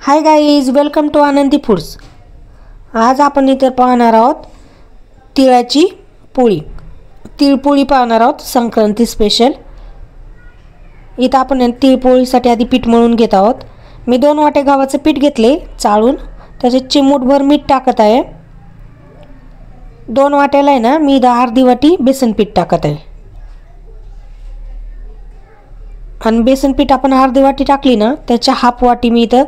Hi guys, welcome to आनंदी foods. आज आपण इथे पाहणार आहोत तिळाची पोळी। तिळपोळी पाहणार आहोत, संक्रांती स्पेशल। इथे आपण तिळपोळीसाठी आधी पीठ मळून घेत आहोत। मी 2 वाटे गव्हाचे पीठ घेतले चाळून, त्याच्यात चिमूटभर मीठ टाकत आहे। 2 वाट्याला आहे ना मी अर्धी वाटी बेसन पीठ टाकत आहे। आणि बेसन पीठ आपण अर्धी वाटी टाकली ना, त्याच्या हाफ वाटी मी इथं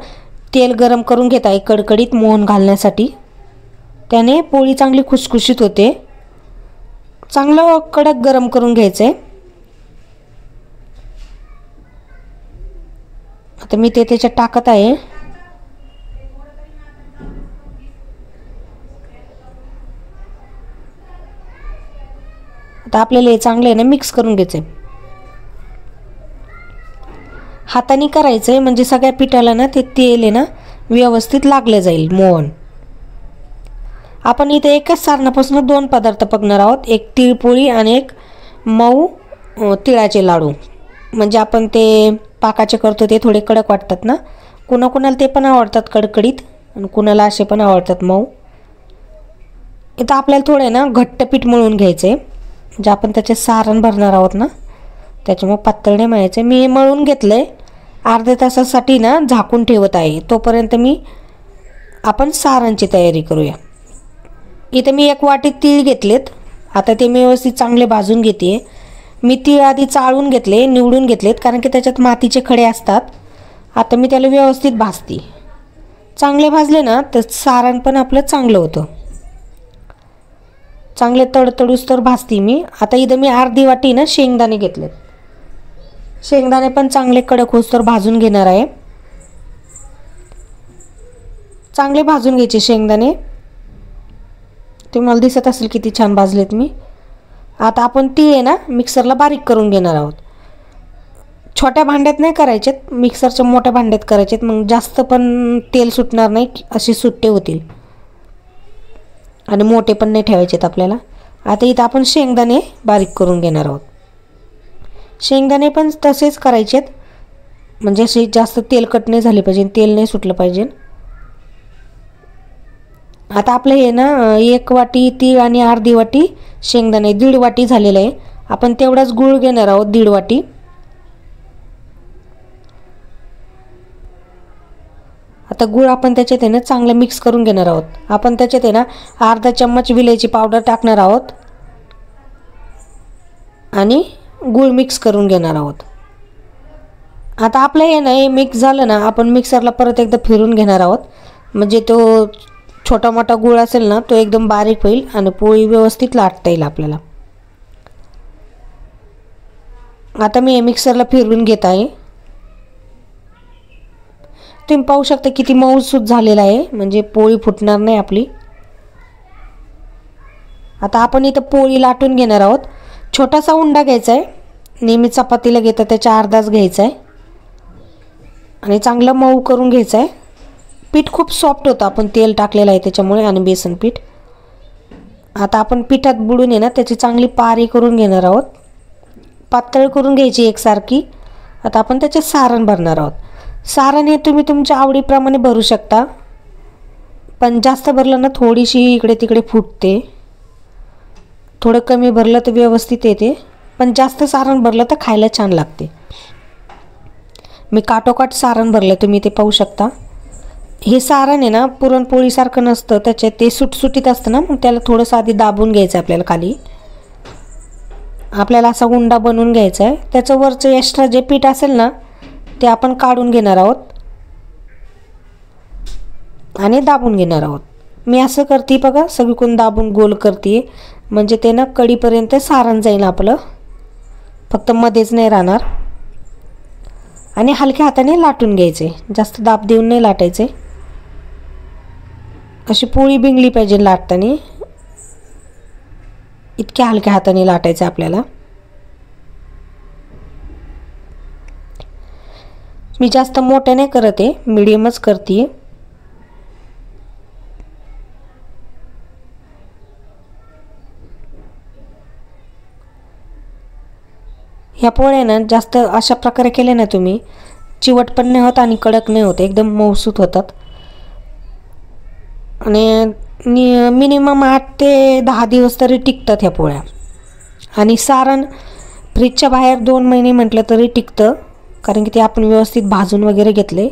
तेल गरम करून घेत आहे कडकडीत मोहन घालण्यासाठी। त्याने पोळी चांगली खुसखुशीत होते। चांगलं कडक गरम करून घ्यायचं आहे। आता मी ते त्याच्यात टाकत आहे। आता आपल्याला हे चांगलं आहे ना मिक्स करून घ्यायचं आहे। हाताने करायचं आहे म्हणजे सगळ्या पिठाला ना ते तेल आहे ना व्यवस्थित लागले जाईल मोहन। आपण इथे एकच सारणापासून 2 पदार्थ बघणार आहोत, एक तिळपोळी आणि एक मऊ तिळाचे लाडू। म्हणजे आपण ते पाकाचे करतो ते थोडे कडक वाटतात ना, कुणाला ते पण आवडतात कडकडीत आणि कुणाला असे पण आवडतात मऊ। इथं आपल्याला थोडे ना घट्ट पीठ मळून घ्यायचे आहे, म्हणजे आपण त्याचे सारण भरणार आहोत ना, त्याच्यामुळे पातळ नाही मळायचे। मी हे मळून घेतलंय, अर्ध्या तासासाठी ना झाकून ठेवत आहे। तोपर्यंत आपण सारणची तयारी करूया। इथे मी 1 वाटी तीळ घेतलेत। आता ते मी व्यवस्थित चांगले भाजून घेते। मी तीळ आधी चाळून घेतले, निवडून घेतलेत, कारण की त्याच्यात मातीचे खडे असतात। आता मी त्याला व्यवस्थित भाजते। चांगले भाजले ना तर सारण पण आपलं चांगलं होतं। चांगले तडतडूस तर भाजते मी। आता इथं मी अर्धी वाटी ना शेंगदाणे घेतलेत। शेंगदाणे पण चांगले कडक होस तर भाजून घेणार आहे। चांगले भाजून घ्यायचे शेंगदाणे। तुम्हाला दिसत असेल किती छान भाजलेत मी। आता आपण तीळ आहे ना मिक्सरला बारीक करून घेणार आहोत। छोट्या भांड्यात नाही करायचे, मिक्सरच्या मोठ्या भांड्यात करायचे, मग जास्त पण तेल सुटणार नाही, असे सुट्टे होतील आणि मोठे पण नाही ठेवायचेत आपल्याला। आता इथं आपण शेंगदाणे बारीक करून घेणार आहोत। शेंगदाणे पण तसेच करायचेत, म्हणजे असे जास्त तेलकट नाही झाले पाहिजे, तेल नाही सुटलं पाहिजे। आता आपलं हे ना 1 वाटी तीळ आणि अर्धी वाटी शेंगदाणे, 1.5 वाटी झालेलं आहे। आपण तेवढाच गूळ घेणार आहोत, 1.5 वाटी। आता गूळ आपण त्याच्यात आहे ना चांगलं मिक्स करून घेणार आहोत। आपण त्याच्यात आहे ना अर्धा चम्मच विलायची पावडर टाकणार आहोत आणि गूळ मिक्स करून घेणार आहोत। आता आपलं हे ना हे मिक्स झालं ना, आपण मिक्सरला परत एकदा फिरून घेणार आहोत, म्हणजे तो छोटा मोठा गूळ असेल ना तो एकदम बारीक होईल आणि पोळी व्यवस्थित लाटता येईल आपल्याला। आता मी हे मिक्सरला फिरवून घेत आहे। तुम्ही पाहू शकता किती मऊसूत झालेला आहे, म्हणजे पोळी फुटणार नाही आपली। आता आपण इथं पोळी लाटून घेणार आहोत। छोटासा उंडा घ्यायचा आहे, नेहमी चपातीला घेता त्याच्या अर्धाच घ्यायचा आहे आणि चांगलं मऊ करून घ्यायचं आहे। पीठ खूप सॉफ्ट होतं, आपण तेल टाकलेलं आहे त्याच्यामुळे आणि बेसन पीठ। आता आपण पिठात बुडून आहे ना त्याची चांगली पारी करून घेणार आहोत, पातळ करून घ्यायची एकसारखी। आता आपण त्याचे सारण भरणार आहोत। सारण हे तुम्ही तुमच्या आवडीप्रमाणे भरू शकता, पण जास्त भरलं ना थोडीशी इकडे तिकडे फुटते, थोडं कमी भरलं तर व्यवस्थित येते, पण जास्त सारण भरलं तर खायला छान लागते। मी काटोकाट सारण भरलं, तुम्ही ते पाहू शकता। हे सारण आहे ना पुरणपोळीसारखं नसतं, त्याच्यात ते सुटसुटीत असतं ना, मग त्याला थोडंसं आधी दाबून घ्यायचं आपल्याला खाली। आपल्याला असा उंडा बनवून घ्यायचा आहे। त्याचं वरचं एक्स्ट्रा जे पीठ असेल ना ते आपण काढून घेणार आहोत आणि दाबून घेणार आहोत। मी असं करते बघा, सगळीकडून दाबून गोल करते, म्हणजे ते ना कडीपर्यंत सारण जाईल आपलं, फक्त मध्येच नाही राहणार। आणि हलक्या हाताने लाटून घ्यायचे, जास्त दाब देऊन नाही लाटायचे। अशी पोळी बिंगली पाहिजे लाटताना, इतक्या हलक्या हाताने लाटायचं आपल्याला। मी जास्त मोठे नाही करत आहे, मीडियमच करते। ह्या पोळ्या ना जास्त अशा प्रकारे केल्या ना तुम्ही चिवट पण नाही होत आणि कडक नाही होत, एकदम मऊसूत होतात. आणि मिनिमम 8 ते 10 दिवस तरी टिकतात ह्या पोळ्या. आणि सारण फ्रीजच्या बाहेर 2 महिने म्हटलं तरी टिकतं, कारण की ते आपण व्यवस्थित भाजून वगैरे घेतले.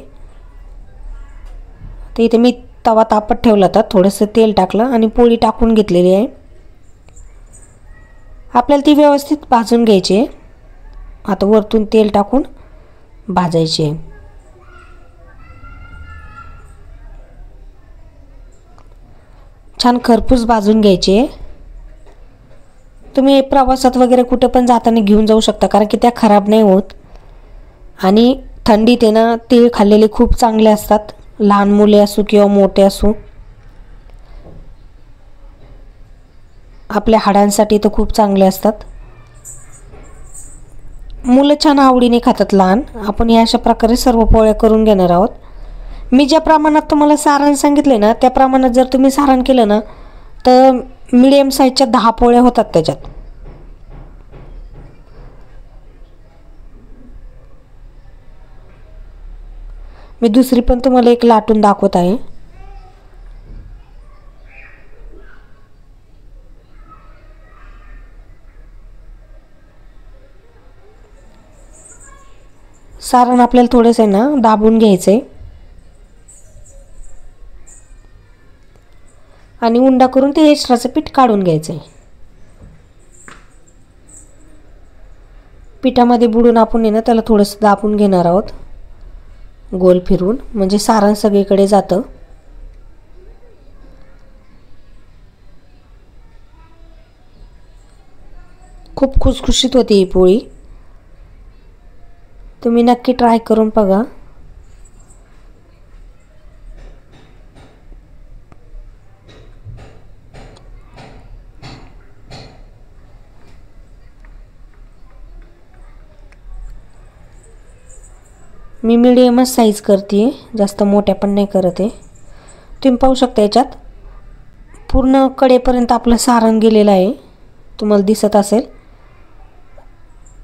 तर इथे मी तवा तापत ठेवला होता, थोडंसं तेल टाकलं आणि पोळी टाकून घेतलेली आहे. आपल्याला ती व्यवस्थित भाजून घ्यायची आहे. आता वरतून तेल टाकून भाजायची आहे. छान खरपूस भाजून घ्यायची आहे. तुम्ही प्रवासात वगैरे कुठे पण जाताना घेऊन जाऊ शकता, कारण की त्या खराब नाही होत. आणि थंडीत आहे ना तीळ खाल्लेले खूप चांगले असतात, लहान मुले असो किंवा मोठे असो. आपल्या हाडांसाठी तर खूप चांगले असतात. मुलं छान आवडीने खातात लहान. आपण या अशा प्रकारे सर्व पोळ्या करून घेणार आहोत. मी ज्या प्रमाणात तुम्हाला सारण सांगितले ना, त्या प्रमाणात जर तुम्ही सारण केलं ना तर मीडियम साईजच्या 10 पोळ्या होतात त्याच्यात. मी दुसरी पण तुम्हाला एक लाटून दाखवत आहे. सारण आपल्याला थोडेसे ना दाबून घ्यायचे आणि उंडा करून ते एक्स्ट्राचं पीठ काढून घ्यायचं. पिठामध्ये बुडून आपण आहे ना त्याला थोडंसं दाबून घेणार आहोत, गोल फिरवून, म्हणजे सारण सगळीकडे जातं. खूप खुसखुशीत होती ही पोळी. तुम्ही नक्की ट्राय करून बघा. मी मीडियमच साईज करते आहे, जास्त मोठ्या पण नाही करत आहे. तुम्ही पाहू शकता याच्यात पूर्ण कडेपर्यंत आपलं सारण गेलेलं आहे, तुम्हाला दिसत असेल.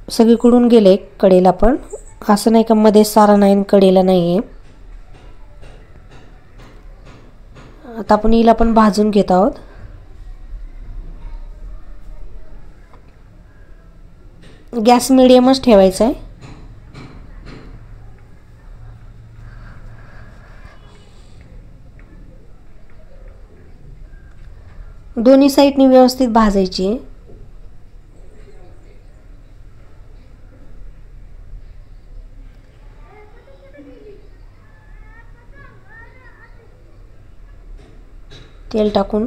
सगळीकडून गेले कडेला, पण असं नाही का मध्ये सारण आहे कडेला नाही आहे. आता आपण हिला पण भाजून घेत आहोत. गॅस मीडियमच ठेवायचा आहे. दोन्ही साईडनी व्यवस्थित भाजायची आहे. तेल टाकून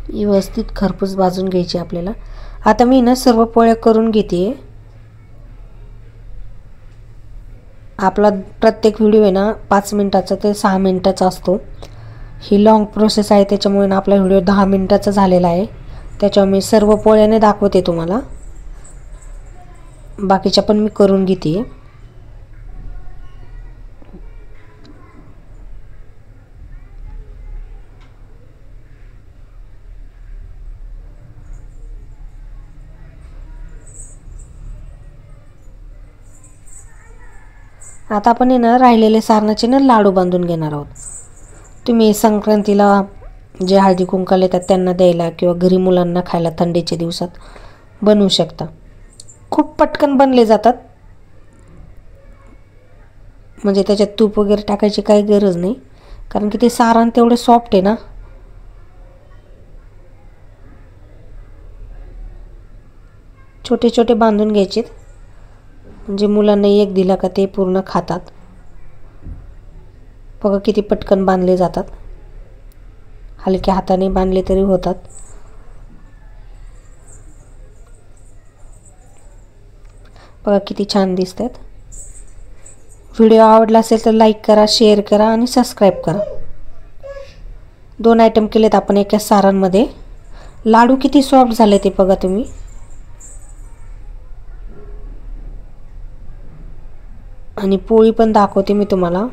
व्यवस्थित खरपूस भाजून घ्यायची आपल्याला. आता मी ना सर्व पोळ्या करून घेते. आपला प्रत्येक व्हिडिओ आहे ना 5 मिनिटाचा ते 6 मिनिटाचा असतो. ही लॉंग प्रोसेस आहे, त्याच्यामुळे ना आपला व्हिडिओ 10 मिनिटाचा झालेला आहे. त्याच्यामुळे मी सर्व पोळ्याने दाखवते तुम्हाला, बाकीच्या पण मी करून घेते. आता आपण ना राहिलेले सारणाचे ना लाडू बांधून घेणार आहोत. तुम्ही संक्रांतीला जे हळदी कुंकाला येतात त्यांना द्यायला किंवा घरी मुलांना खायला थंडीच्या दिवसात बनवू शकता. खूप पटकन बनले जातात, म्हणजे त्याच्यात तूप वगैरे टाकायची काही गरज नाही, कारण की ते सारण तेवढे सॉफ्ट आहे ना. छोटे छोटे बांधून घ्यायचे, म्हणजे मुलांना एक दिला का ते पूर्ण खातात. बघा किती पटकन बांधले जातात, हलक्या हाताने बांधले तरी होतात. बघा किती छान दिसतात. व्हिडिओ आवडला असेल तर लाईक करा, शेअर करा आणि सबस्क्राईब करा. 2 आयटम केलेत आपण एका सारांमध्ये. लाडू किती सॉफ्ट झाले ते बघा तुम्ही. आणि पोळी पण दाखवते मी तुम्हाला.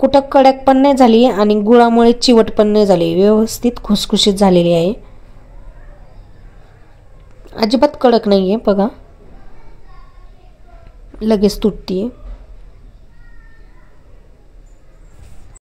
कुठं कडक पण नाही झाली आणि गुळामुळे चिवट पण नाही झाली, व्यवस्थित खुसखुशीत झालेली आहे. अजिबात कडक नाही आहे बघा, लगेच तुटते.